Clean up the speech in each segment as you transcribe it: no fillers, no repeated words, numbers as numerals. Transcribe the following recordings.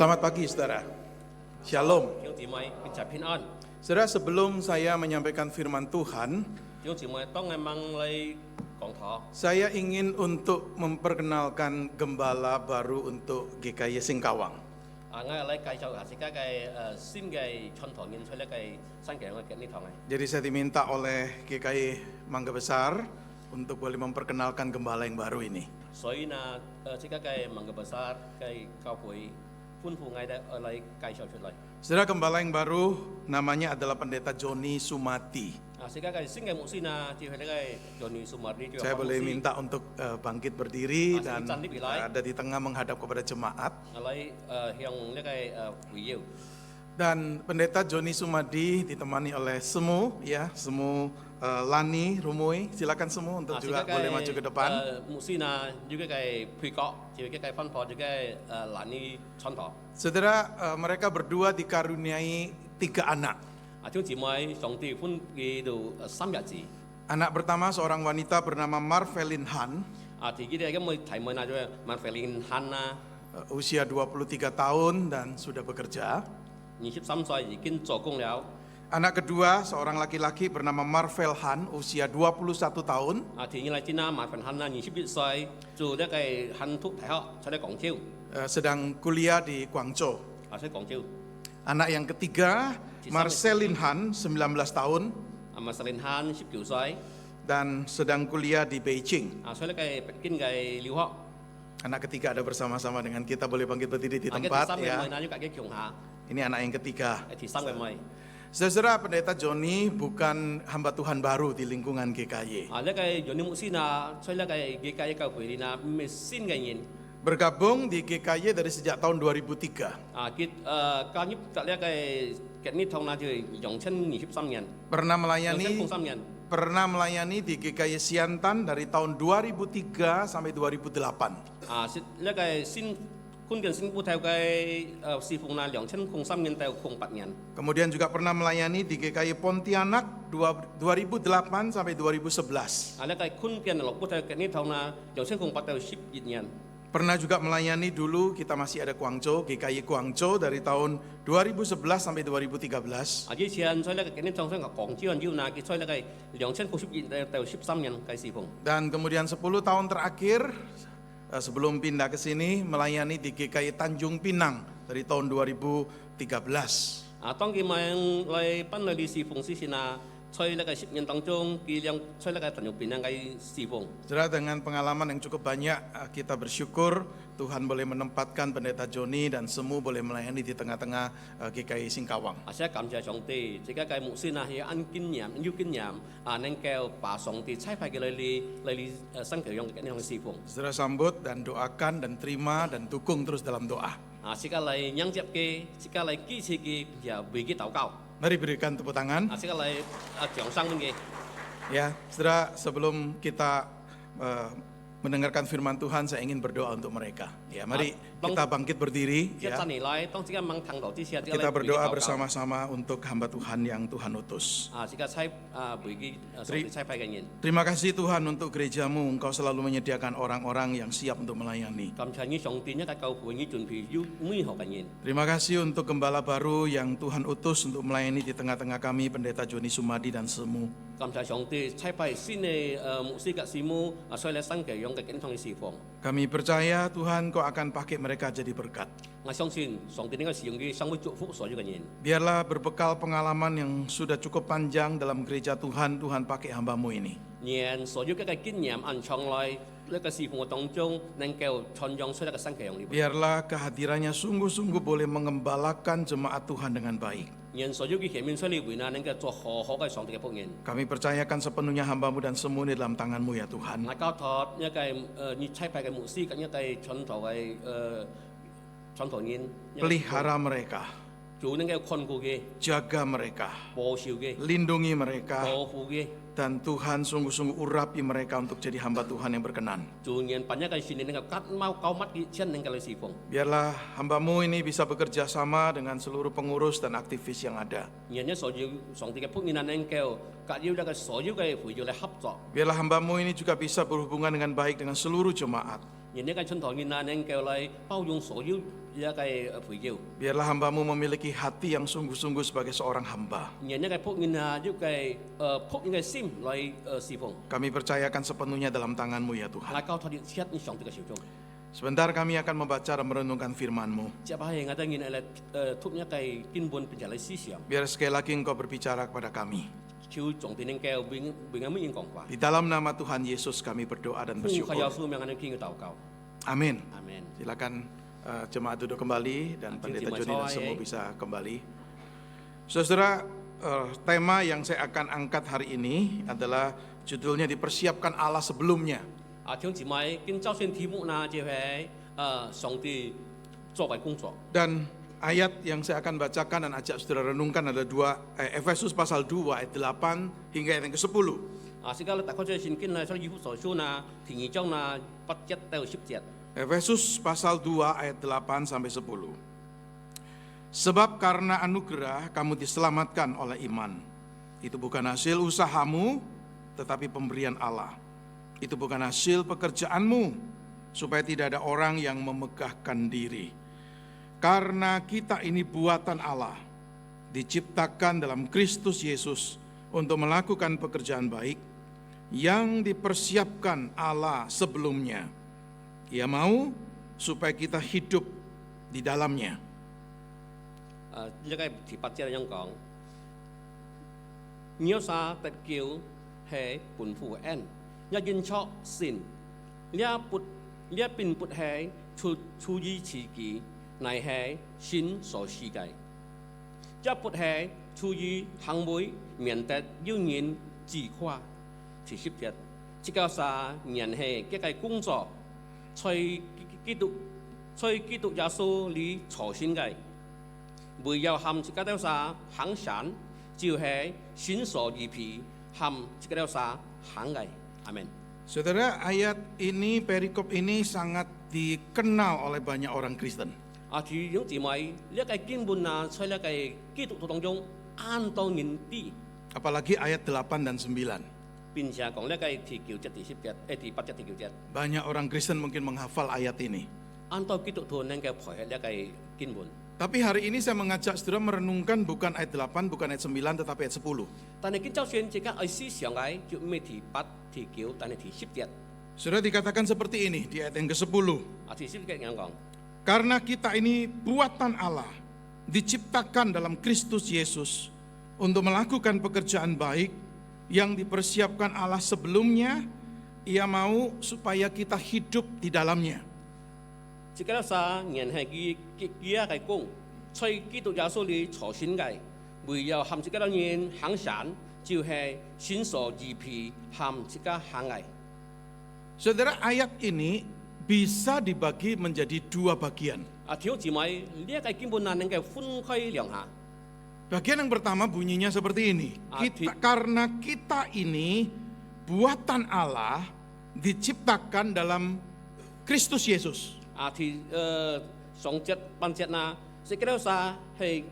Selamat pagi saudara. Shalom. 弟兄姊妹，今日平安。 Saudara, sebelum saya menyampaikan firman Tuhan, 弟兄姊妹，當我問你講堂， saya ingin untuk memperkenalkan gembala baru untuk GKY Singkawang. 我嚟介紹下自己嘅新嘅傳堂演出咧嘅新嘅我嘅呢堂嘅。 Jadi saya diminta oleh GKY Mangga Besar untuk boleh memperkenalkan gembala yang baru ini. 所以呢，自己嘅文嘅巴薩嘅教會歡呼我哋嚟介紹出嚟。 Saudara, gembala yang baru namanya adalah Pendeta Joni Sumati. 自己嘅新嘅牧師呢，就係呢個Joni Sumati。 Saya boleh minta untuk bangkit berdiri Masih dan cantik, Bilal. ada di tengah menghadap kepada jemaat. 嚟向呢個會耀。 Dan Pendeta Joni Sumadi ditemani oleh Semu, ya, Semu Lani Rumui. Silakan Semu untuk juga boleh maju ke depan. 牧師呢，呢個嘅配角，就係嘅分佈，呢個蘭尼傳堂。 Saudara, mereka berdua dikaruniai 3 anak. 弟兄姊妹，上帝歡喜到3日子。 Anak pertama seorang wanita bernama Marvelin Han, 自己咧咁去提問下咗Marvelin Han啦， usia 23 tahun dan sudah bekerja. 23歲已經做工了。 Anak kedua seorang laki-laki bernama Marvel Han, usia 21 tahun. 第二嚟先啦，Marvelin Han 啦，21歲做呢個漢突大學，出嚟廣州， Sedang kuliah di Guangzhou. 出廣州。 Anak yang ketiga Marcelin Han, 19 tahun Marvelin Han 19歲， dan sedang kuliah di Beijing. 出嚟嘅北京嘅留學。 Anak ketiga ada bersama-sama dengan kita, boleh bangkit berdiri di 第 tempat 三嘅 ya. 妹呢，要自己強下。 Ini anak yang ketiga. 第三嘅妹， Saudara, Pendeta Joni bukan hamba Tuhan baru di lingkungan GKY. 呢個楊牧師呢，出嚟嘅幾屆教會呢，唔係新嘅人。 Bergabung di GKY dari sejak tahun 2003. 加入咗呢個呢堂呢，就2023年。 Pernah melayani 2003年。 di GKY Siantan dari tahun 2003 sampai 2008. 呢個新觀見新布頭嘅侍奉呢，2003年到2008年。 Kemudian juga pernah melayani di GKY Pontianak 2008 sampai 2011. 呢個觀見落布頭嘅呢堂呢，2008到12年。 Pernah juga melayani dulu, kita masih ada Guangzhou, GKY Guangzhou dari tahun 2011 sampai 2013. 以前在呢個呢堂上嘅廣州人要呢，佢在呢個2012年到13年嘅侍奉。 Dan kemudian 10 tahun terakhir sebelum pindah ke sini melayani di GKY Tanjung Pinang dari tahun 2013. 當佢問嚟賓嚟侍奉之前啊，在呢個10年當中，佢在呢個陳玉邊嘅侍奉。 Saudara, dengan pengalaman yang cukup banyak, kita bersyukur Tuhan boleh menempatkan Pendeta Joni dan Semu boleh melayani di tengah-tengah GKY Singkawang. 現在感謝上帝，自己嘅牧師呢係按經驗、要經驗能夠把上帝差派嘅嚟新教用嘅呢項侍奉。 Saudara sambut dan doakan dan terima dan dukung terus dalam doa. 自己嚟迎接嘅，自己嚟支持嘅，又為佢禱告。 Mari berikan tepuk tangan. 自己嚟掌聲嘅。 Ya, saudara, sebelum kita mendengarkan firman Tuhan, saya ingin berdoa untuk mereka. Ya, mari kita bangkit berdiri. 一 Ya. 陣嚟，當自己掹騰頭之前， Kita berdoa bersama-sama untuk hamba Tuhan yang Tuhan utus. 自己差為佢上帝差派嘅人。 Terima kasih Tuhan untuk gerejamu, Engkau selalu menyediakan orang-orang yang siap untuk melayani. 感謝你上帝一個教會，你準備要每學嘅人。 Terima kasih untuk gembala baru yang Tuhan utus untuk melayani di tengah-tengah kami, Pendeta Joni Sumadi dan Semu. 感謝上帝差派先嘅牧師嘅事務，所以咧新嘅樣嘅經常嘅侍奉。 Kami percaya Tuhan Kau akan pakai mereka jadi berkat. 我相信上帝呢個使用嘅，想會祝福所有嘅人。 Biarlah berbekal pengalaman yang sudah cukup panjang dalam gereja Tuhan, Tuhan pakai hambamu ini. 讓所有嘅經驗暗藏來呢個侍奉嘅當中，能夠傳揚出一個新嘅樣裏邊。 Biarlah kehadirannya sungguh-sungguh boleh mengembalakan jemaat Tuhan dengan baik. 讓所有嘅前面出嚟會呢，能夠做好嘅上帝嘅僕人。 Kami percayakan sepenuhnya hambamu dan Semu ini dalam tanganmu ya Tuhan. 我交託一個你差派嘅牧師，跟一個傳道嘅傳道人， Pelihara mereka, 做呢個看顧嘅、 jaga mereka, 保守嘅、 lindungi mereka, 保護嘅。 dan Tuhan sungguh-sungguh urapi mereka untuk jadi hamba Tuhan yang berkenan. 做人扮一個善能夠吉貓救乜嘅，先能夠嚟侍奉。 Biarlah hambamu ini bisa bekerja sama dengan seluruh pengurus dan aktivis yang ada. 人一所要上帝嘅僕人能夠格要一個所有嘅會要嚟合作。 Biarlah hambamu ini juga bisa berhubungan dengan baik dengan seluruh jemaat. 而呢個春堂見啊，能夠來包容所有一個培養。 Biarlah hamba-Mu memiliki hati yang sungguh-sungguh sebagai seorang hamba. 而呢個僕見啊，一個僕人嘅心來侍奉， Kami percayakan sepenuhnya dalam tangan-Mu ya Tuhan. 來交託啲切你上帝嘅手中。 Sebentar kami akan membaca dan merenungkan firman-Mu. 接下嚟我哋見嚟託一個根本並且嚟思想， Biar sekali lagi Engkau berbicara kepada kami. 求重點能夠並咁樣講話。 Di dalam nama Tuhan Yesus kami berdoa dan 奉靠耶 bersyukur. 穌名，我哋傾嘅禱告。 Amin. 阿門。 Silakan jemaat duduk kembali dan pendeta Joni dan semua bisa kembali. Saudara, tema yang saya akan angkat hari ini adalah judulnya dipersiapkan Allah sebelumnya. 弟兄姊妹，跟周選題目呢，就係上帝作為工作。 Dan ayat yang saya akan bacakan dan ajak saudara renungkan ada Efesus pasal 2 ayat 8 hingga ayat yang ke-10. 時間咧，大概在聖經咧，所以以弗所書呢，第二章呢，8節到10節。 Efesus pasal 2 ayat 8 sampai 10. Sebab karena anugerah kamu diselamatkan oleh iman. Itu bukan hasil usahamu, tetapi pemberian Allah. Itu bukan hasil pekerjaanmu, supaya tidak ada orang yang memegahkan diri. Karena kita ini buatan Allah, diciptakan dalam Kristus Yesus untuk melakukan pekerjaan baik yang dipersiapkan Allah sebelumnya. Ia mau supaya kita hidup di dalamnya. 一個第8節咁講，要啥得救係本乎恩，一認錯善，呢並不係出於自己，乃係神所施嘅；也不係出於行為，免得有人自誇。第10節，這個啥人係一個工作，在基督耶穌裏操心嘅。 唯有含這個了啥行善，就係神所預備含這個了啥行嘅。阿門。 Saudara, ayat ini, perikop ini sangat dikenal oleh banyak orang Kristen. 弟兄姊妹，呢個經文啊，在呢個基督徒當中按當然啲， Apalagi ayat 8 dan 9. 並且講呢個第9節、第10節、第8節、第9節， Banyak orang Kristen mungkin menghafal ayat ini. 按當基督徒能夠配合呢個經文。 Tapi hari ini saya mengajak saudara merenungkan bukan ayat 8, bukan ayat 9, tetapi ayat 10. 但係見周選這個愛思想嘅，就唔係第8、第9，但係第10節。 Saudara dikatakan seperti ini di ayat yang ke-10. 第10節咁講。 Karena kita ini buatan Allah, diciptakan dalam Kristus Yesus untuk melakukan pekerjaan baik yang dipersiapkan Allah sebelumnya, Ia mau supaya kita hidup di dalamnya. 這個啥人係佢嘅工，在基督耶穌裏操心嘅，唯有含這個人行善，就係神所預備含這個行嘅。 Saudara, ayat ini bisa dibagi menjadi dua bagian. 弟兄姊妹，呢一個經文啊，能夠分開兩下。 Bagian yang pertama bunyinya seperti ini. Karena kita ini buatan Allah, diciptakan dalam Kristus Yesus. 上節、半節呢，這個啥係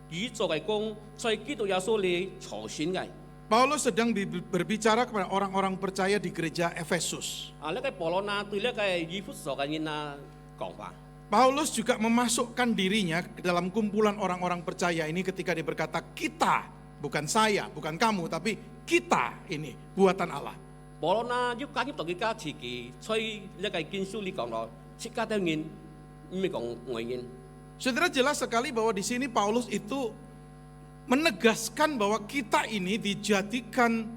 佢做嘅工，在基督耶穌裏操心嘅。 Paulus sedang berbicara kepada orang-orang percaya di gereja Efesus. 呢個保羅呢，對呢個以弗所嘅人啊講話。 Paulus juga memasukkan dirinya ke dalam kumpulan orang-orang percaya ini ketika dia berkata kita, bukan saya, bukan kamu, tapi kita ini buatan Allah. 保羅呢要加入到佢家自己，所以呢個經書裏講到，切家的人唔係講外人。 Saudara, jelas sekali bahwa di sini Paulus itu menegaskan bahwa kita ini dijadikan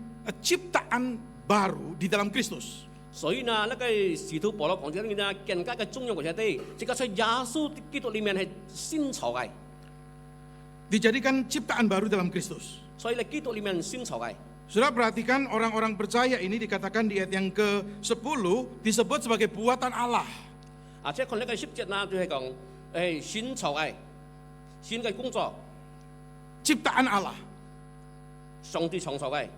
ciptaan baru di dalam Kristus. 所以呢，那個使徒保羅講咗呢，更加嘅重要嘅就係，這個在耶穌基督裏面係新造嘅， Dijadikan ciptaan baru dalam Kristus. 所以呢基督裏面新造嘅。 Saudara perhatikan orang-orang percaya ini dikatakan di ayat yang ke-10 disebut sebagai buatan Allah. 即係看呢個10節呢，就係講新造嘅，新嘅工作， Ciptaan Allah. 上帝創造嘅。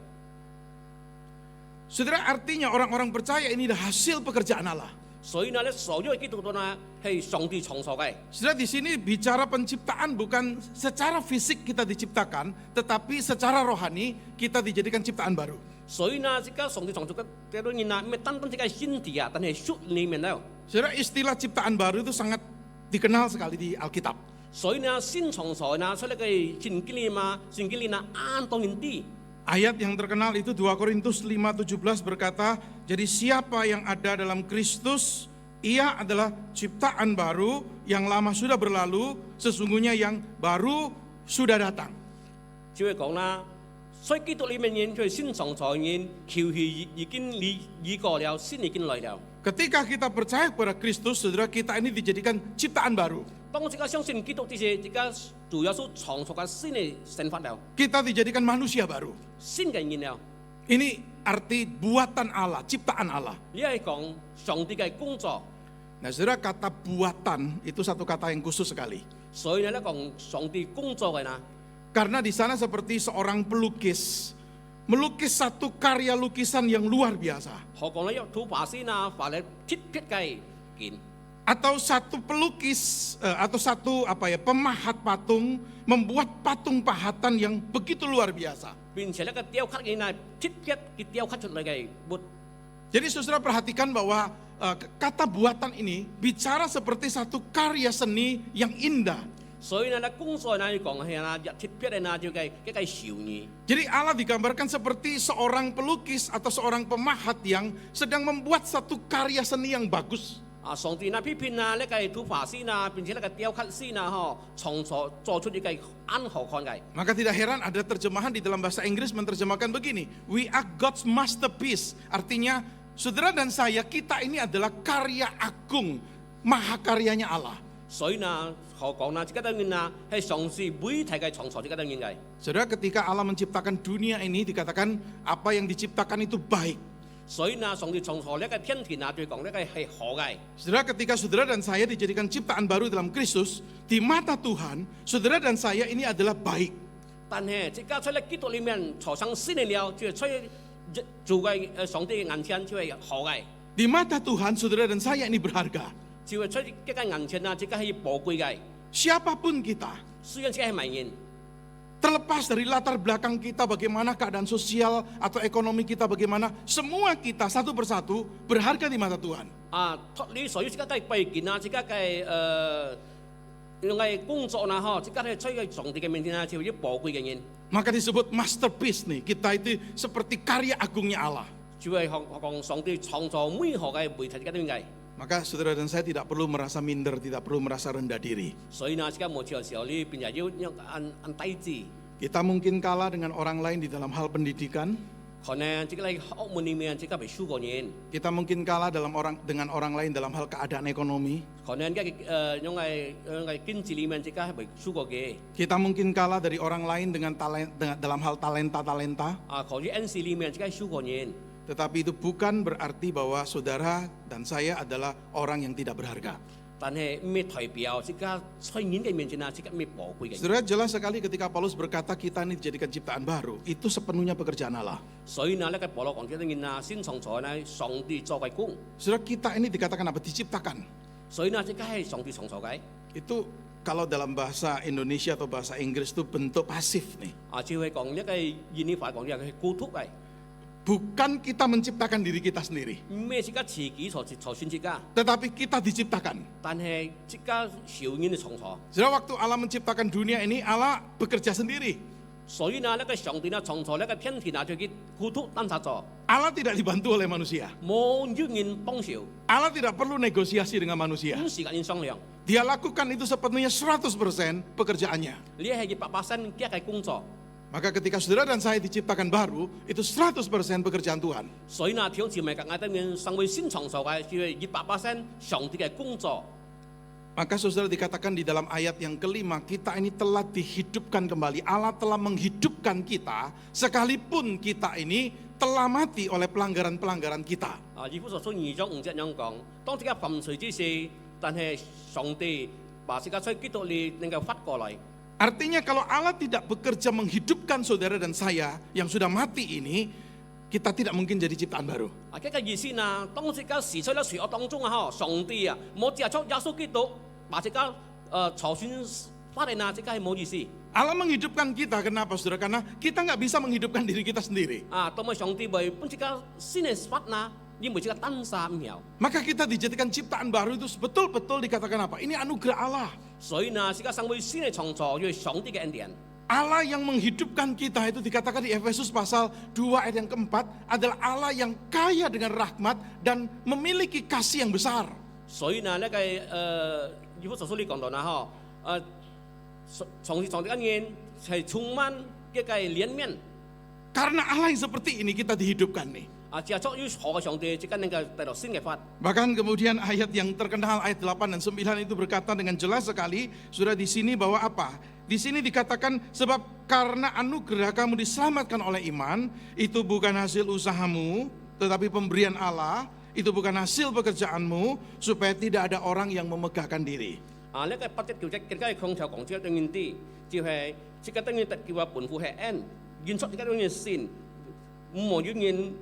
Saudara, artinya orang-orang percaya ini adalah hasil pekerjaan Allah. 所以呢，所有嘅基督徒呢係上帝創造嘅。 Saudara, di sini bicara penciptaan bukan secara fisik kita diciptakan, tetapi secara rohani kita dijadikan ciptaan baru. 所以呢，這個上帝創造嘅呢，唔係單單只係身體啊，但係屬裏面咧。Saudara, istilah ciptaan baru itu sangat dikenal sekali di Alkitab. 所以呢，新创造呢，出嚟嘅聖經裏嘛，聖經裏呢按當然啲。 Ayat yang terkenal itu 2 Korintus 5:17 berkata, jadi siapa yang ada dalam Kristus, ia adalah ciptaan baru, yang lama sudah berlalu, sesungguhnya yang baru sudah datang. 只會講啦，所以基督裏面人佢新創造人，舊係已經已過了，新已經來了。 Ketika kita percaya kepada Kristus, saudara, kita ini dijadikan ciptaan baru. 當我即刻相信基督之時，即刻主要所創造嘅新嘅生法了， Kita dijadikan manusia baru. 新嘅人了。 Ini arti buatan Allah, ciptaan Allah. 呢係講上帝嘅工作， Nah, saudara, kata buatan itu satu kata yang khusus sekali. 所以呢講上帝工作嘅啦。 Karena di sana seperti seorang pelukis melukis satu karya lukisan yang luar biasa. 何講咧？土法師啊，法咧鐵撇嘅件， Atau satu pelukis atau satu pemahat patung membuat patung pahatan yang begitu luar biasa. 並且呢個雕刻嘅係鐵撇嘅雕刻出嚟嘅物。 Jadi saudara perhatikan bahwa kata buatan ini bicara seperti satu karya seni yang indah. 所以呢，工作呢講係啦，鐵撇嘅呢就係一個小兒。 Jadi Allah digambarkan seperti seorang pelukis atau seorang pemahat yang sedang membuat satu karya seni yang bagus. 啊，上帝呢批評啊，呢個土法師啊，並且呢個雕刻師啊，創作做出一個很好看嘅。 Maka tidak heran ada terjemahan di dalam bahasa Inggris menerjemahkan begini, we are God's masterpiece. Artinya saudara dan saya, kita ini adalah karya agung, mahakaryanya Allah. 所以呢，何講呢？即個當然啊，係上帝每體嘅創造，即個當然嘅。 Saudara, ketika Allah menciptakan dunia ini dikatakan apa yang diciptakan itu baik. 所以呢，上帝創造呢個天田啊，對講呢個係好嘅。 Saudara, ketika saudara dan saya dijadikan ciptaan baru dalam Kristus, di mata Tuhan, saudara dan saya ini adalah baik. 但係即刻出嚟基督裏面產生新嘅了，就係出做嘅上帝嘅眼前就係好嘅， Di mata Tuhan, saudara dan saya ini berharga. 就係出一個眼前啊，即刻係寶貴嘅。 Siapapun kita, 雖然即係迷人， terlepas dari latar belakang kita bagaimana keadaan sosial atau ekonomi kita bagaimana, semua kita satu persatu berharga di mata Tuhan. 啊，脱離所有即刻嘅背景啊，即刻嘅用嘅工作啊，即刻係出去上帝嘅面前啊，就係啲寶貴嘅人， Maka disebut masterpiece nih, kita itu seperti karya agungnya Allah. 就係講上帝創造每項嘅媒體即刻都應該。 Maka saudara dan saya tidak perlu merasa minder, tidak perlu merasa rendah diri. 所以呢，即刻冇錯嘅時候，呢邊又要按低智。 Kita mungkin kalah dengan orang lain di dalam hal pendidikan. 可能即個喺學問裏面即刻被輸過人， Kita mungkin kalah dengan orang lain dalam hal keadaan ekonomi. 可能用係經濟裏面即刻係被輸過嘅。 Kita mungkin kalah dari orang lain dalam hal talenta-talenta. 啊，可能 NC 裏面即刻輸過人， Tetapi itu bukan berarti bahwa saudara dan saya adalah orang yang tidak berharga. 但係咩代表即刻在人嘅面前啊，即刻咩寶貴嘅。 Saudara, jelas sekali ketika Paulus berkata kita ini dijadikan ciptaan baru, itu sepenuhnya pekerjaan Allah. 所以呢，呢個保羅講嘅當然啊，先創造呢上帝作為工， Saudara, kita ini dikatakan apa? Diciptakan. 所以呢，即刻係上帝創造嘅。 Itu kalau dalam bahasa Indonesia atau bahasa Inggris itu bentuk pasif nih. 啊，只係講一個現呢塊講嘅係孤獨嘅， Bukan kita menciptakan diri kita sendiri, 咩即刻自己才算即刻， tetapi kita diciptakan. 但係即刻小人嘅創造。 Saudara, waktu Allah menciptakan dunia ini, Allah bekerja sendiri. 所以呢，呢個上帝呢創造呢個天田啊，就叫孤獨單殺咗， Allah tidak dibantu oleh manusia. 冇要人幫手， Allah tidak perlu negosiasi dengan manusia. 咁時間要商量。 Dia lakukan itu sepenuhnya 100% pekerjaannya. 呢係100%嘅工作， Maka ketika saudara dan saya diciptakan baru, itu 100% pekerjaan Tuhan. 所以呢，條條咪格外當然成為新創造嘅，就係100%上帝嘅工作。 Maka saudara dikatakan di dalam ayat yang kelima, kita ini telah dihidupkan kembali. Allah telah menghidupkan kita, sekalipun kita ini telah mati oleh pelanggaran-pelanggaran kita. 啊，以弗所書2章5節咁講，當即刻犯罪之時，但係上帝把即刻出基督裏能夠發過來。 Artinya kalau Allah tidak bekerja menghidupkan saudara dan saya yang sudah mati ini, kita tidak mungkin jadi ciptaan baru. 啊，這個意思呢，當即刻時出咧罪惡當中啊，上帝啊，冇借出耶穌基督，把即刻籌算翻嚟啊，即刻係冇意思。 Allah menghidupkan kita, kenapa saudara? Karena kita nggak bisa menghidupkan diri kita sendiri. 啊，當咪上帝為本即刻先係發啊，因為即個單三條， Maka kita dijadikan ciptaan baru itu betul-betul dikatakan apa? Ini anugerah Allah. 所以呢，即個成為新嘅創造，因為上帝嘅恩典。 Allah yang menghidupkan kita itu dikatakan di Efesus pasal 2 ayat yang keempat adalah Allah yang kaya dengan rahmat dan memiliki kasih yang besar. 所以呢，呢個以弗所書呢講到啦，從上帝恩典係充滿一個憐憫。 Karena Allah yang seperti ini kita dihidupkan nih. 藉著於何嘅上帝，即刻能夠帶來新嘅法。 Bahkan kemudian ayat yang terkenal ayat 8 dan 9 itu berkata dengan jelas sekali sudah di sini bahwa apa? Di sini dikatakan sebab karena anugerah kamu diselamatkan oleh iman, itu bukan hasil usahamu, tetapi pemberian Allah, itu bukan hasil pekerjaanmu, supaya tidak ada orang yang memegahkan diri. 呢個不得叫即更加係強調講出當然啲，就係即刻當然特叫話本乎係恩，現出即刻當然善，唔無語言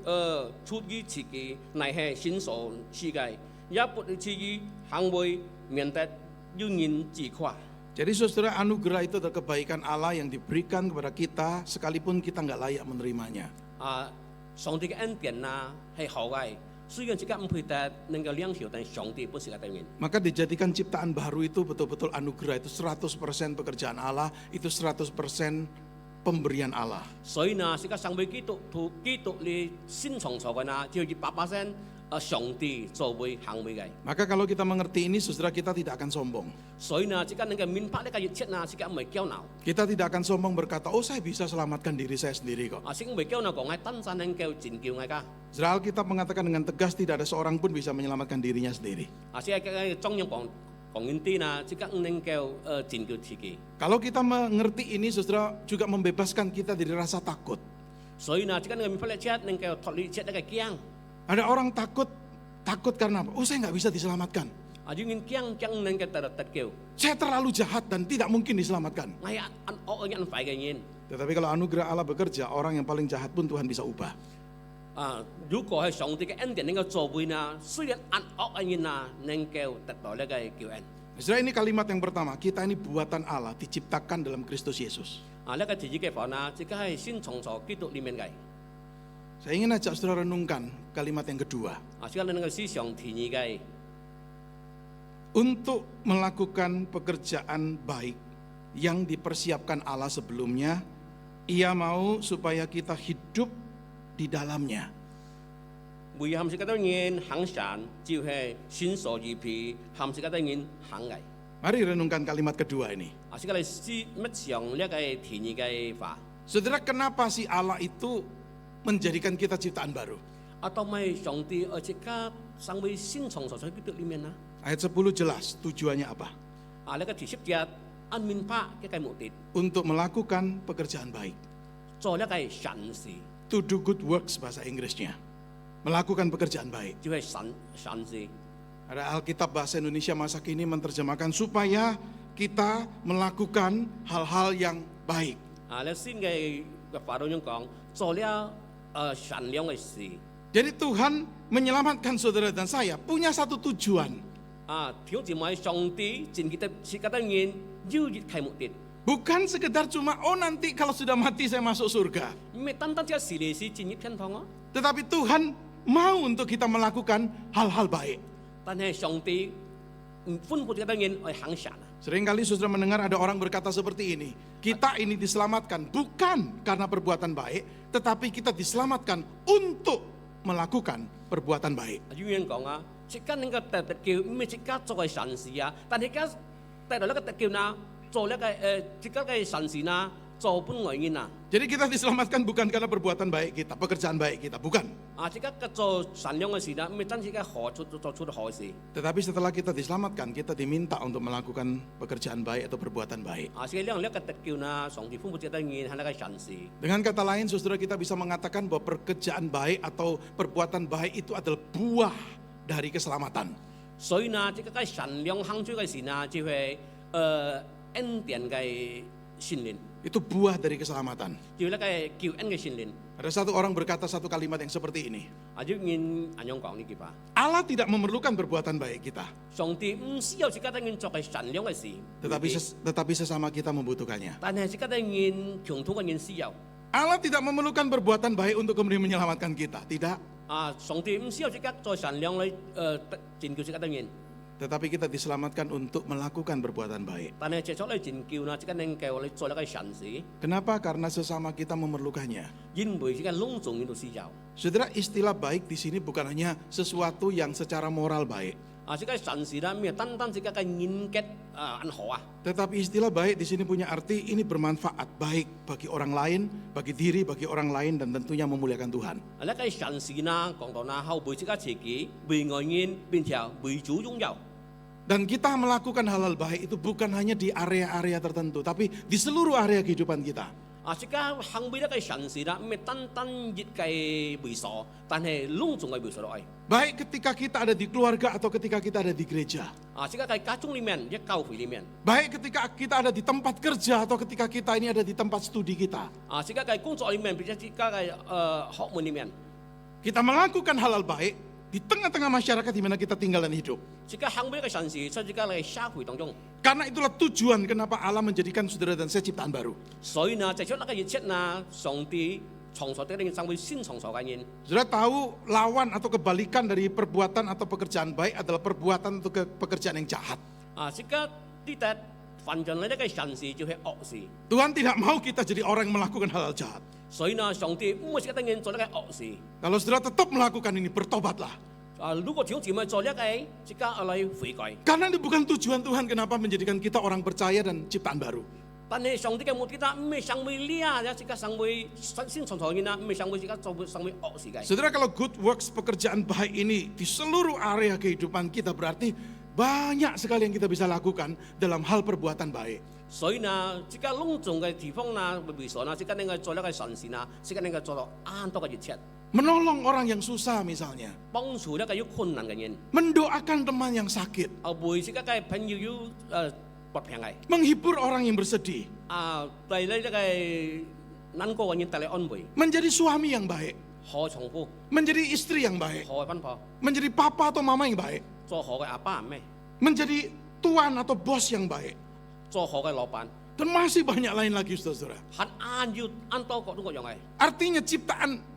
出於自己，乃係先所賜嘅，也不至於行為免得語言自誇。 Jadi saudara, anugerah itu adalah kebaikan Allah yang diberikan kepada kita sekalipun kita nggak layak menerimanya. 上帝嘅恩典啊係好嘅，雖然即刻唔配得能夠領受，但上帝本是嘅當然。 Maka dijadikan ciptaan baru itu betul-betul anugerah, itu 100% pekerjaan Allah, itu 100% pemberian Allah. 所以呢，即刻成為基督你先創造嘅呢，就要100%上帝作為行為嘅。 Maka kalau kita mengerti ini, saudara, kita tidak akan sombong. 所以呢，即刻能夠明白呢個熱切呢，即刻唔係驕傲。 Kita tidak akan sombong berkata, oh saya bisa selamatkan diri saya sendiri kok. 即唔係驕傲講係單單能夠戰叫嘅㗎。 Saudara, Alkitab mengatakan dengan tegas tidak ada seorang pun bisa menyelamatkan dirinya sendiri. 即係中央講緊啲呢，即刻唔能夠戰叫自己。 Kalau kita mengerti ini, saudara, juga membebaskan kita dari rasa takut. 所以呢，即刻能夠明白呢，即能夠脫離即呢個驚。 Ada orang takut karena apa? Oh saya nggak bisa diselamatkan. 因為驚能夠得救。 Saya terlalu jahat dan tidak mungkin diselamatkan. 係惡人壞嘅人。 Tetapi kalau anugerah Allah bekerja, orang yang paling jahat pun Tuhan bisa ubah. 如果係上帝嘅恩典能夠做會呢，雖然惡嘅人啊能夠得到呢個救恩。 Saudara, ini kalimat yang pertama, kita ini buatan Allah, diciptakan dalam Kristus Yesus. 呢個自己嘅話呢，即刻係先創造基督裡面嘅。 Saya ingin ajak saudara renungkan kalimat yang kedua. 即刻能夠思想提議嘅。 Untuk melakukan pekerjaan baik yang dipersiapkan Allah sebelumnya, Ia mau supaya kita hidup di dalamnya. 每含時間當然行善，就係先所預備，含時間當然行嘅。 Mari renungkan kalimat kedua ini. 即刻嚟思乜上呢個提議嘅話， Saudara, kenapa sih Allah itu menjadikan kita ciptaan baru? 當咪上帝即刻成為先創造喺基督裡面啦。 Ayat 10 jelas tujuannya apa? 呢個第10節按明白一個目的， Untuk melakukan pekerjaan baik. 做一個善事， To do good works bahasa Inggrisnya. Melakukan pekerjaan baik. 就係善事。 Ada Alkitab bahasa Indonesia masa kini menerjemahkan supaya kita melakukan hal-hal yang baik. 呢先嘅法當中講，做了善良嘅事。 Jadi Tuhan menyelamatkan saudara dan saya punya satu tujuan. 挑戰埋上帝前期嘅設計當然要熱係目的， Bukan sekedar cuma, oh nanti kalau sudah mati saya masuk surga. 唔係單單只係事嚟事進入天堂啊！ Tetapi Tuhan mau untuk kita melakukan hal-hal baik. 但係上帝唔吩咐嘅當然係行善啊！ Seringkali saudara mendengar ada orang berkata seperti ini. Kita ini diselamatkan bukan karena perbuatan baik, tetapi kita diselamatkan untuk melakukan perbuatan baik. 有人講啊，即刻能夠得救，唔係即刻做嘅善事啊，但係而家得到呢個得救呢，做呢個即刻嘅善事呢，做本外人啊！ Jadi kita diselamatkan bukan karena perbuatan baik kita, pekerjaan baik kita, bukan. 即刻嘅做善良嘅事呢，唔係真係嘅做出好事。 Tetapi setelah kita diselamatkan, kita diminta untuk melakukan pekerjaan baik atau perbuatan baik. 所以呢個得救呢，上帝吩咐嘅當然係呢個善事。 Dengan kata lain, saudara, kita bisa mengatakan bahwa pekerjaan baik atau perbuatan baik itu adalah buah dari keselamatan. 所以呢，即個嘅善良行出嘅事呢，就係恩典嘅信念， Itu buah dari keselamatan. 就係呢個救恩嘅信念。 Ada satu orang berkata satu kalimat yang seperti ini. 要應咁樣講呢句話， Allah tidak memerlukan perbuatan baik kita, 上帝唔需要即刻當然做嘅善良嘅事， tetapi sesama kita membutuhkannya. 但係即刻當然強土嘅人需要。 Allah tidak memerlukan perbuatan baik untuk kemudian menyelamatkan kita, tidak. 上帝唔需要即刻再善良嚟拯救即刻當然， Tetapi kita diselamatkan untuk melakukan perbuatan baik. 但係藉咗嚟拯救呢，即刻能夠你做一個善事， Kenapa? Karena sesama kita memerlukannya. 因為即刻隆重呢度需要。 Saudara, istilah baik di sini bukan hanya sesuatu yang secara moral baik. 即刻善事啦，咩單單即刻嘅人格安好啊！ Tetapi istilah baik di sini punya arti ini bermanfaat baik bagi orang lain, bagi diri, bagi orang lain, dan tentunya memuliakan Tuhan. 呢個善事啦，講到啦，後背即刻自己為外人並且為主擁有。 Dan kita melakukan hal-hal baik itu bukan hanya di area-area tertentu, tapi di seluruh area kehidupan kita. 即刻行為呢個善事啦，咩單單一嘅為所，但係隆重嘅為所落去。 Baik ketika kita ada di keluarga atau ketika kita ada di gereja. 即刻喺家中裡面，一教會裡面。 Baik ketika kita ada di tempat kerja atau ketika kita ini ada di tempat studi kita. 即刻喺工作裡面，並且即刻喺學問裡面。 Kita melakukan hal-hal baik di tengah-tengah masyarakat di mana kita tinggal dan hidup. 即刻行為呢個善事，所以即刻喺社會當中。 Karena itulah tujuan kenapa Allah menjadikan saudara dan saya ciptaan baru. 所以呢，藉出呢個熱切呢，上帝創造的呢個成為新創造嘅人。 Saudara tahu lawan atau kebalikan dari perbuatan atau pekerjaan baik adalah perbuatan atau pekerjaan yang jahat. 即刻呢啲犯盡呢個善事就係惡事。 Tuhan tidak mau kita jadi orang yang melakukan hal-hal jahat. 所以呢，上帝唔會即刻等人做呢個惡事。 Kalau saudara tetap melakukan ini, bertobatlah. 如果弟兄姊妹做呢個，即刻嚟悔改。 Karena ini bukan tujuan Tuhan kenapa menjadikan kita orang percaya dan ciptaan baru. 但係上帝嘅目的啦，唔係成為呢，即刻成為新創造人啦，唔係成為即刻做成為惡事嘅。 Saudara, kalau good works, pekerjaan baik ini di seluruh area kehidupan kita berarti banyak sekali yang kita bisa lakukan dalam hal perbuatan baik. 所以呢，即刻隆重嘅地方啦，為所啦，即刻能夠做呢個善事啦，即刻能夠做到啱多嘅熱切， Menolong orang yang susah misalnya. 幫助呢個有困難嘅人， Mendoakan teman yang sakit. 為即刻嘅朋友有不平嘅， Menghibur orang yang bersedih. 對呢個難過嘅人帶來安慰， Menjadi suami yang baik. 好重複， Menjadi istri yang baik. 好嘅奔跑， Menjadi papa atau mama yang baik. 做好嘅阿爸阿妹， Menjadi tuan atau bos yang baik. 做好嘅老闆， Dan masih banyak lain lagi saudara. 很按多各種各樣嘅。 Artinya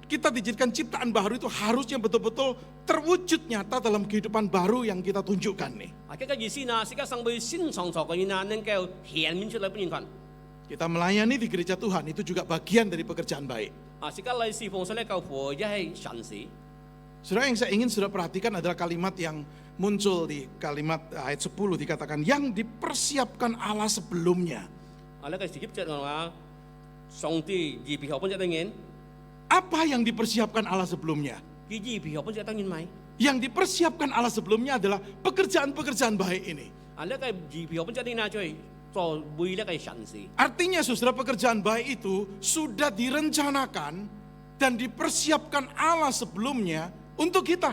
kita dijadikan ciptaan baru itu harusnya betul-betul terwujud nyata dalam kehidupan baru yang kita tunjukkan nih. 這個意思呢，即刻成為新創造嘅人啊，能夠顯明出來俾人看。 Kita melayani di gereja Tuhan itu juga bagian dari pekerjaan baik. 即刻嚟侍奉上咧，教父一係善事。 Saudara, yang saya ingin saudara perhatikan adalah kalimat yang muncul di kalimat ayat 10 dikatakan yang dipersiapkan Allah sebelumnya. 呢個時節嘅話，上帝預備好本隻當然， Apa yang dipersiapkan Allah sebelumnya? 佢預備好本隻當然咪。 Yang dipersiapkan Allah sebelumnya adalah pekerjaan-pekerjaan baik ini. 呢個預備好本隻當然就係做為呢個善事。 Artinya saudara, pekerjaan baik itu sudah direncanakan dan dipersiapkan Allah sebelumnya untuk kita.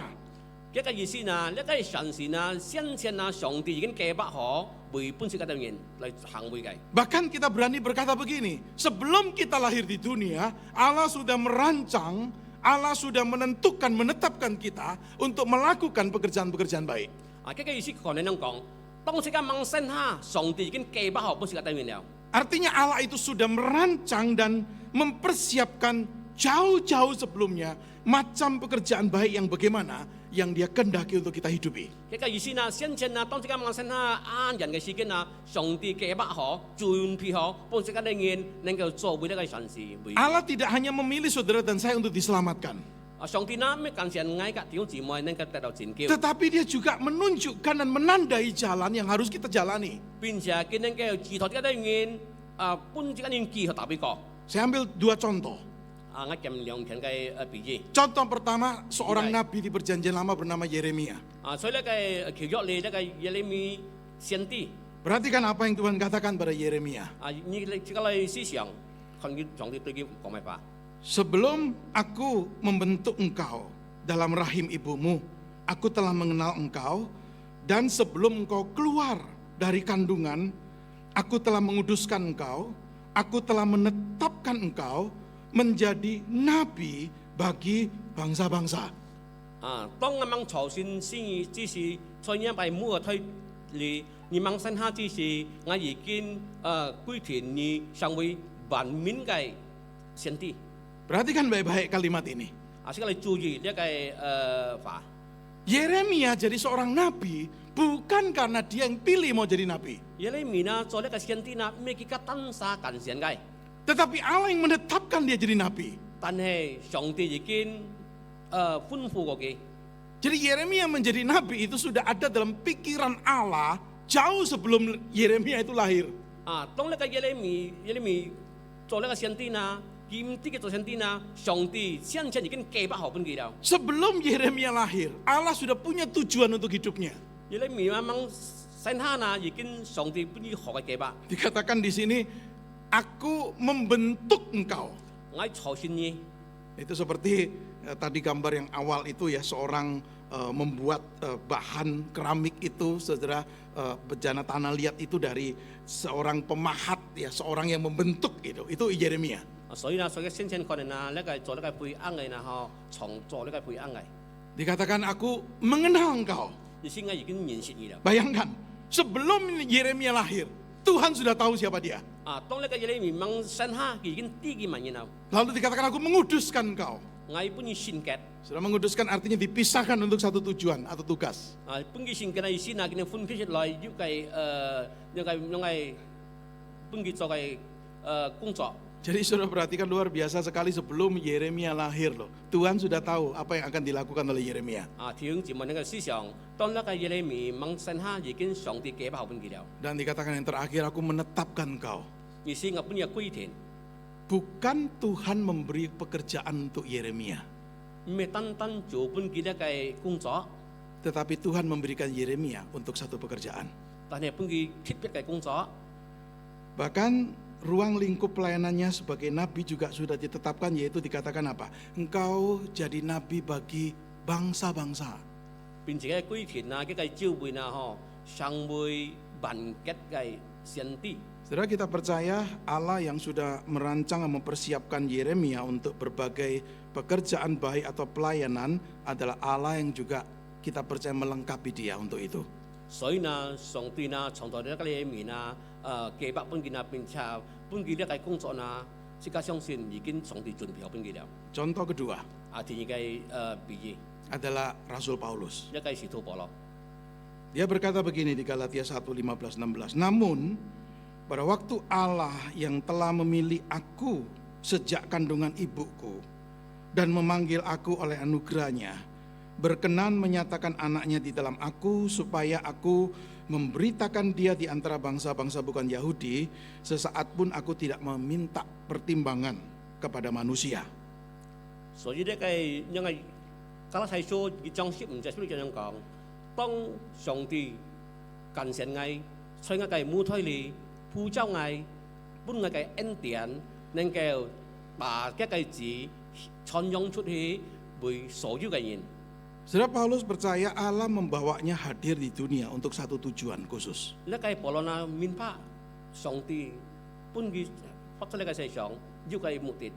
一個意思呢，呢個善事呢，先前呢，上帝已經計劃好為本隻嘅當然嚟行為嘅。 Bahkan kita berani berkata begini, sebelum kita lahir di dunia, Allah sudah merancang, Allah sudah menentukan, menetapkan kita untuk melakukan pekerjaan-pekerjaan baik. 呢個意思講你咁講，當時間萌生下，上帝已經計劃好本隻嘅當然了。 Artinya Allah itu sudah merancang dan mempersiapkan jauh-jauh sebelumnya macam pekerjaan baik yang bagaimana yang dia kendaki untuk kita hidupi. 呢個意思呢，先前呢，當時間萌生下啱人嘅事件啊，上帝計劃好、準備好，本隻嘅當然能夠做為呢個善事。 Allah tidak hanya memilih saudara dan saya untuk diselamatkan, 上帝呢，咩感謝愛嘅弟兄姊妹能夠得到拯救， tetapi dia juga menunjukkan dan menandai jalan yang harus kita jalani. 並且佢能夠指導啲當然本隻嘅當然記號特別高。 Saya ambil 2 contoh. 我見兩片嘅比喻。 Contoh pertama, seorang nabi di perjanjian lama bernama Yeremia. 所以呢個舊約裏呢個耶利米先知， Perhatikan apa yang Tuhan katakan pada Yeremia. 你即刻嚟思想，看佢上帝對佢講咩話。 Sebelum aku membentuk engkau dalam rahim ibumu, aku telah mengenal engkau, dan sebelum engkau keluar dari kandungan, aku telah menguduskan engkau, aku telah menetapkan engkau menjadi nabi bagi bangsa-bangsa. 當我們朝鮮之時，在因為每個推你們生下之時，我已經規定你成為萬民嘅先知。 Perhatikan baik-baik kalimat ini. sekali注意呢個法。 Yeremia jadi seorang nabi bukan karena dia yang pilih mau jadi nabi, 耶利米呢做呢個先知呢，咩佢當沙近前嘅， tetapi Allah yang menetapkan dia jadi nabi. 但係上帝已經吩咐過佢。 Jadi Yeremia menjadi nabi itu sudah ada dalam pikiran Allah jauh sebelum Yeremia itu lahir. 當呢個耶利米做呢個先知呢，佢唔知佢做先知呢，上帝先前已經計劃好俾佢了。 Sebelum Yeremia lahir, Allah sudah punya tujuan untuk hidupnya. 耶利米掹先下呢，已經上帝俾佢學嘅計劃， Dikatakan di sini, aku membentuk engkau. 我操先呢， Itu seperti tadi gambar yang awal itu ya, seorang membuat bahan keramik itu, saudara, bejana tanah liat itu dari seorang pemahat ya, seorang yang membentuk itu Yeremia. 所以呢，所以先前可能呢，呢個做呢個配罌嘅呢，創做呢個配罌嘅， Dikatakan aku mengenal engkau. 而先我已經認識你了。 Bayangkan, sebelum Yeremia lahir, Tuhan sudah tahu siapa dia. 當呢個耶利米掹先下，佢已經知佢問然後， Lalu dikatakan aku menguduskan engkau. 我本意先結。 Sudah menguduskan artinya dipisahkan untuk satu tujuan atau tugas. 本佢先嘅意思呢，佢哋分別出來，要係本佢做嘅工作。 Jadi sudah perhatikan luar biasa sekali sebelum Yeremia lahir loh. Tuhan sudah tahu apa yang akan dilakukan oleh Yeremia. 弟兄姊妹呢個思想，當呢個耶利米掹先下已經上帝計劃好本佢了。 Dan dikatakan yang terakhir aku menetapkan engkau. 意思我本意規定， Bukan Tuhan memberi pekerjaan untuk Yeremia, 唔係單單做本佢呢個工作， tetapi Tuhan memberikan Yeremia untuk satu pekerjaan. 但係本佢特別嘅工作。 Bahkan ruang lingkup pelayanannya sebagai nabi juga sudah ditetapkan, yaitu dikatakan apa? Engkau jadi nabi bagi bangsa-bangsa. 並且規定啊，呢個召會啊，上會辦結嘅先知。 Saudara, kita percaya Allah yang sudah merancang dan mempersiapkan Yeremia untuk berbagai pekerjaan baik atau pelayanan adalah Allah yang juga kita percaya melengkapi dia untuk itu. 所以呢，上帝呢創造呢個耶利米呢，計劃本佢呢，並且本佢呢個工作呢，即刻相信已經上帝準備好本佢了。 Contoh kedua 第二個比喻， adalah Rasul Paulus. 一個使徒保羅。 Dia berkata begini di Galatia 1:15-16. Namun pada waktu Allah yang telah memilih aku sejak kandungan ibuku dan memanggil aku oleh anugerahnya, berkenan menyatakan anaknya di dalam aku supaya aku memberitakan dia di antara bangsa-bangsa bukan Yahudi, sesaat pun aku tidak meminta pertimbangan kepada manusia. 所以呢個因為加拉太書嘅章節唔就係咁樣講，當上帝近前愛，在我嘅母胎裏呼召愛，本我嘅恩典，能夠把一個字傳揚出去，為所有嘅人。 Saudara, Paulus percaya Allah membawanya hadir di dunia untuk satu tujuan khusus. 呢個保羅呢明白上帝本佢發出呢個世上要嘅目的。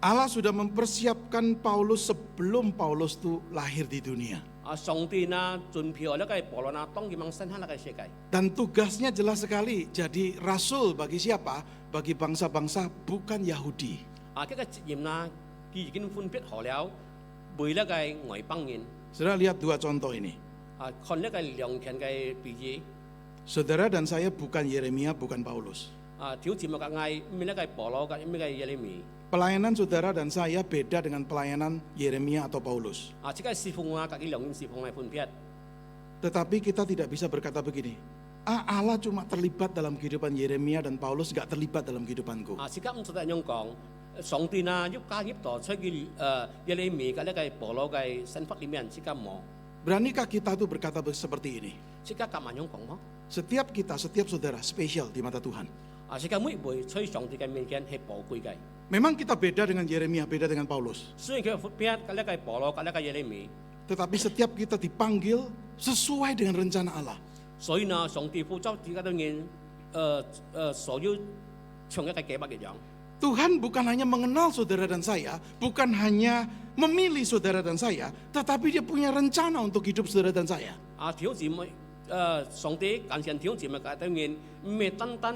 Allah sudah mempersiapkan Paulus sebelum Paulus itu lahir di dunia. 上帝呢準備好呢個保羅呢，當佢掹生下呢個世界。 Dan tugasnya jelas sekali, jadi rasul bagi siapa? Bagi bangsa-bangsa bukan Yahudi. 呢個責任呢，佢已經分別好了，為呢個外邦人。 Saudara lihat dua contoh ini. 看呢個兩件嘅比喻。 Saudara dan saya bukan Yeremia, bukan Paulus. 條節目嘅嗌咩呢個保羅嘅咩嘅耶利米。 Pelayanan saudara dan saya beda dengan pelayanan Yeremia atau Paulus. 即係侍奉啊，佢兩件侍奉係分別。 Tetapi kita tidak bisa berkata begini, Allah cuma terlibat dalam kehidupan Yeremia dan Paulus gak terlibat dalam kehidupanku. 即刻唔實得咁講，上帝啊，要加入到出佢耶利米嘅呢個保羅嘅身份裡面，即刻冇， Beranikah kita tuh berkata seperti ini? 即刻夾埋咁講麼？ Setiap kita, setiap saudara spesial di mata Tuhan. 即刻每回在上帝嘅面前係寶貴嘅。 Memang kita beda dengan Yeremia, beda dengan Paulus. 雖然佢分別嘅呢個保羅嘅呢個耶利米， Tetapi setiap kita dipanggil sesuai dengan rencana Allah. 所以呢，上帝呼召自己嘅人，所有從一個計劃一樣。 Tuhan bukan hanya mengenal saudara dan saya, bukan hanya memilih saudara dan saya, tetapi dia punya rencana untuk hidup saudara dan saya. 條姊妹，上帝感謝條姊妹嘅人，唔係單單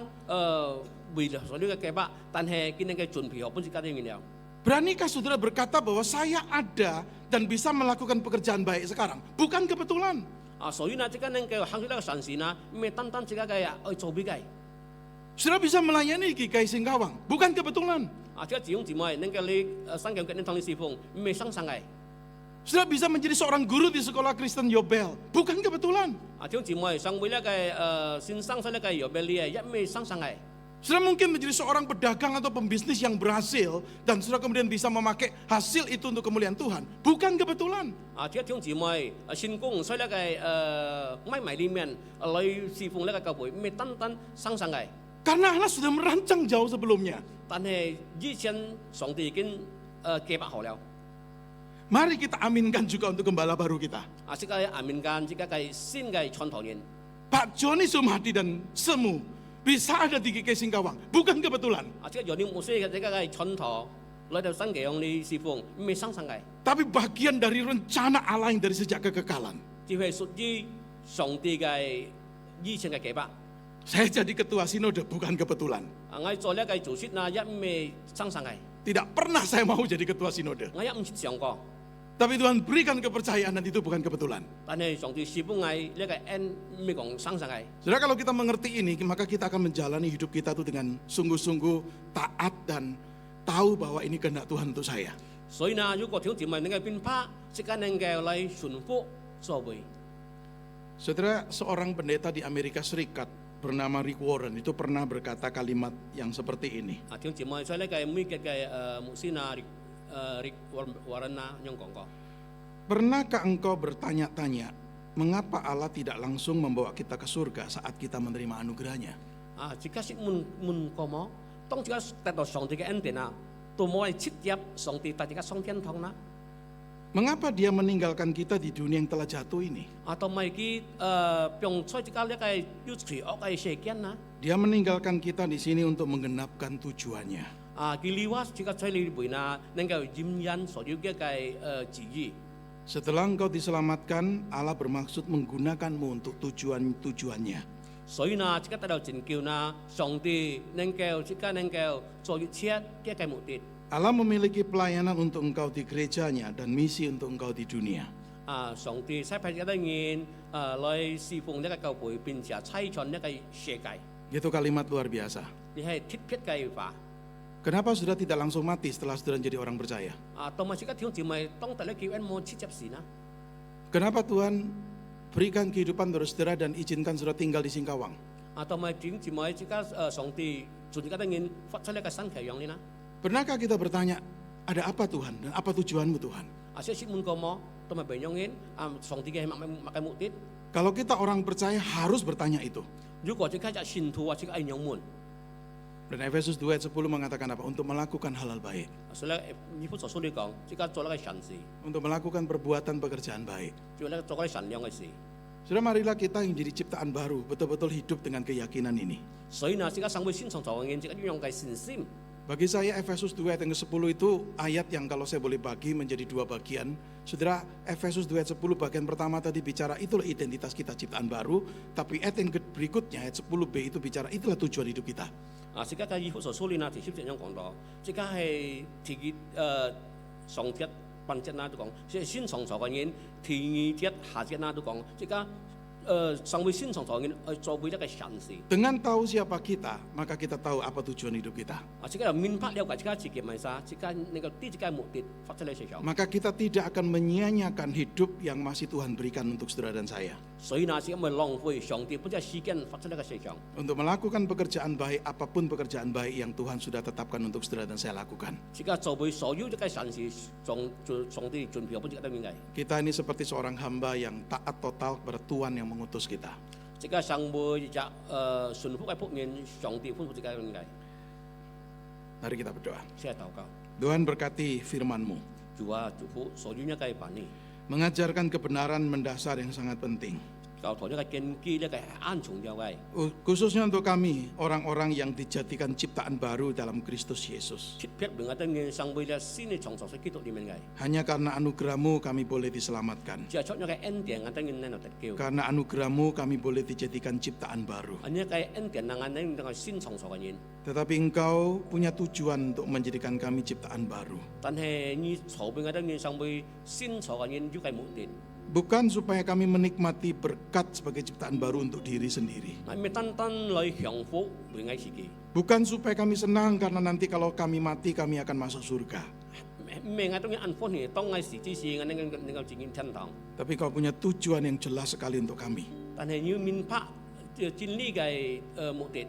為了所有嘅計劃，但係佢哋嘅準備好本是家啲人了。Beranikah saudara berkata bahwa saya ada dan bisa melakukan pekerjaan baik sekarang? Bukan kebetulan. 所以呢，即個能夠行出呢個神事呢，唔係單單即個嘅愛做俾佢。 Saudara bisa melayani GKI Singkawang, bukan kebetulan. 即個弟兄姊妹能夠你新教嘅你同你侍奉，唔係生嘅。 Saudara bisa menjadi seorang guru di sekolah Kristen Yobel, bukan kebetulan. 弟兄姊妹上會呢個先生出呢個有俾你一唔係生嘅。 Saudara mungkin menjadi seorang pedagang atau pembisnis yang berhasil dan saudara kemudian bisa memakai hasil itu untuk kemuliaan Tuhan, bukan kebetulan. 即個弟兄姊妹先工所以呢個咪埋裏面來侍奉呢個教會，唔係單單生嘅。 Karena Allah sudah merancang jauh sebelumnya. 但係以前上帝已經計劃好了。 Mari kita aminkan juga untuk gembala baru kita. 即個阿明間，即個嘅新嘅傳道人。 Pak Joni Sumadi dan Semu bisa ada di GKI Singkawang, bukan kebetulan. 即個有啲牧師嘅即個嘅傳道來到新嘅用你侍奉，唔係生嘅， Tapi bagian dari rencana Allah yang dari sejak kekekalan. 只係屬於上帝嘅以前嘅計劃。 Saya jadi ketua sinode bukan kebetulan. 我做呢個組織呢，一唔係生嘅， Tidak pernah saya mau jadi ketua sinode. 我一唔設想過。 Tapi Tuhan berikan kepercayaan dan itu bukan kebetulan. 但係上帝侍奉我呢個 N 唔係講生嘅。 Saudara, kalau kita mengerti ini, maka kita akan menjalani hidup kita itu dengan sungguh-sungguh taat dan tahu bahwa ini kehendak Tuhan untuk saya. 所以呢，如果弟兄姊妹能夠變化，即刻能夠來順服作為。 Saudara, seorang pendeta di Amerika Serikat bernama Rick Warren itu pernah berkata kalimat yang seperti ini. 弟兄姊妹，所以呢個每個嘅牧師呢，Rick Warren 呢，樣講過。 Pernahkah engkau bertanya-tanya, mengapa Allah tidak langsung membawa kita ke surga saat kita menerima anugerahnya? 即刻是問過麼？當即刻得到上帝嘅恩典啊，都冇係直接上帝帶即刻上天堂啦。 Mengapa dia meninggalkan kita di dunia yang telah jatuh ini? 同埋佢用出即刻呢個要罪惡嘅世間啦。 Dia meninggalkan kita di sini untuk menggenapkan tujuannya. 佢離開即刻出嚟邊啊，能夠驗引所有嘅旨意。 Setelah engkau diselamatkan, Allah bermaksud menggunakanmu untuk tujuan-tujuannya. 所以呢，即刻得到拯救呢，上帝能夠即刻能夠做一切嘅目的。 Allah memiliki pelayanan untuk engkau di gerejanya dan misi untuk engkau di dunia. 上帝差派一啲人來侍奉呢個教會，並且差傳呢個世界。 Itu kalimat luar biasa. 你係特別嘅話。 Kenapa sudah tidak langsung mati setelah sudah menjadi orang percaya? 同埋即刻弟兄姊妹，當第一叫人冇切入時呢？ Kenapa Tuhan berikan kehidupan terus saudara dan izinkan saudara tinggal di Singkawang? 同埋弟兄姊妹，即刻上帝做即刻啲人發出呢個新奇樣呢？ Pernahkah kita bertanya, ada apa Tuhan dan apa tujuanmu Tuhan? 即係問過麼？同埋別樣人上帝嘅嘅目的。 Kalau kita orang percaya harus bertanya itu. 如果即刻就信徒即刻係樣門。 Dan Efesus 2 ayat 10 mengatakan apa? Untuk melakukan hal-hal baik. 所以咧，以弗所書嚟講，即刻做呢個善事， Untuk melakukan perbuatan pekerjaan baik. 做呢做嗰啲善良嘅事。 Saudara, marilah kita yang jadi ciptaan baru betul-betul hidup dengan keyakinan ini. 所以呢，即刻生活先從造嘅人，即刻要用嘅信心。 Bagi saya Efesus 2 ayat yang ke-10 itu ayat yang kalau saya boleh bagi menjadi dua bagian. Saudara, Efesus 2 ayat 10 bagian pertama tadi bicara itulah identitas kita ciptaan baru. Tapi ayat yang berikutnya ayat 10b itu bicara itulah tujuan hidup kita. 即刻嘅以弗所書呢，第10節講到，即刻係提結上節、半節啦都講，即係先從造嘅人，第二節、下節啦都講，即刻生活先從造嘅人去做每一個善事。 Dengan tahu siapa kita, maka kita tahu apa tujuan hidup kita. 即刻就明白了解，即刻自己咪晒，即刻能夠啲即刻目的發出嚟世上。 Maka kita tidak akan menyia-nyiakan hidup yang masih Tuhan berikan untuk saudara dan saya. 所以呢，即刻咪浪費上帝本隻時間發出嚟嘅世上。 Untuk melakukan pekerjaan baik, apapun pekerjaan baik yang Tuhan sudah tetapkan untuk saudara dan saya lakukan. 即刻做每所有即個善事，上帝準備好本隻得面嘅。 Kita ini seperti seorang hamba yang taat total kepada Tuhan yang mengutus kita. 即刻生活只順服嘅僕人，上帝吩咐即刻面嘅。 Mari kita berdoa. 先係禱告， Tuhan berkati firman-Mu. 主啊，祝福所有一個辦理， Mengajarkan kebenaran mendasar yang sangat penting. 教徒呢個根基呢個係安重要嘅， Khususnya untuk kami, orang-orang yang dijadikan ciptaan baru dalam Kristus Yesus. 特別令我哋嘅生活呢先係從屬喺基督裏面嘅， Hanya karena anugerah-Mu kami boleh diselamatkan. 只係出咗個恩典，我哋嘅能夠得救， Karena anugerah-Mu kami boleh dijadikan ciptaan baru. 呢個恩典能夠令我先從屬嘅人， Tetapi Engkau punya tujuan untuk menjadikan kami ciptaan baru. 但係呢籌備我哋嘅生活先從嘅人要嘅目的， Bukan supaya kami menikmati berkat sebagai ciptaan baru untuk diri sendiri. 唔係單單來享福為我自己， Bukan supaya kami senang karena nanti kalau kami mati kami akan masuk surga. 唔係我哋嘅安歡喜，當我時之時我能夠進入天堂， Tapi Kau punya tujuan yang jelas sekali untuk kami. 但係要明白真理嘅目的。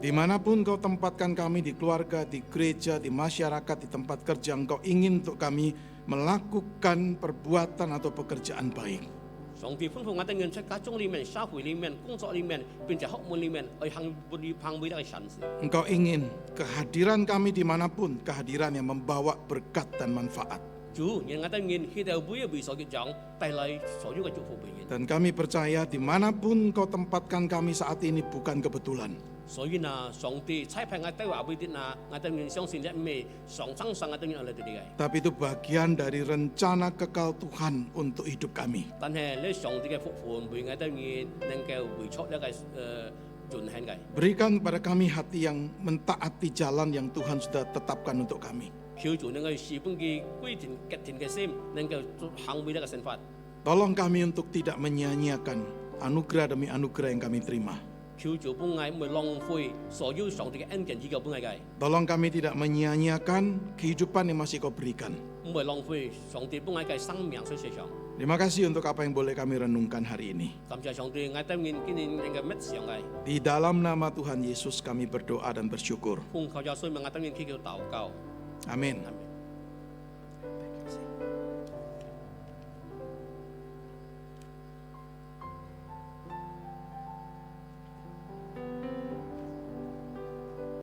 Dimanapun Kau tempatkan kami, di keluarga, di gereja, di masyarakat, di tempat kerja, Engkau ingin untuk kami melakukan perbuatan atau pekerjaan baik. 上帝吩咐我哋人在家中裏面、社會裏面、工作裏面，並且學問裏面去行每一個善事。 Engkau ingin kehadiran kami dimanapun, kehadiran yang membawa berkat dan manfaat. 主，讓我哋人去到每一位所結長，帶來所有嘅祝福俾人。 Dan kami percaya dimanapun Kau tempatkan kami saat ini bukan kebetulan. 所以呢，上帝差派我哋話俾啲啊，我哋人相信一味上生上我哋人嚟哋嘅。 Tapi itu bagian dari rencana kekal Tuhan untuk hidup kami. 但係呢，上帝嘅福分為我哋人能夠回出一個盡興嘅。 Berikan kepada kami hati yang mentaati jalan yang Tuhan sudah tetapkan untuk kami. 求主能夠使本嘅歸田吉田嘅心，能夠行每一個生活。 Tolong kami untuk tidak menyia-nyiakan anugerah demi anugerah yang kami terima. 求主幫我唔會浪費所有上帝嘅恩典依個幫我嘅， Tolong kami tidak menyia-nyiakan kehidupan yang masih Kau berikan. 唔會浪費上帝幫我嘅生命所世上。 Terima kasih untuk apa yang boleh kami renungkan hari ini. 感謝上帝，我哋人今年能夠乜上嘅， Di dalam nama Tuhan Yesus kami berdoa dan bersyukur. 奉靠耶穌名，我哋人祈求禱告。 Amin. Amin.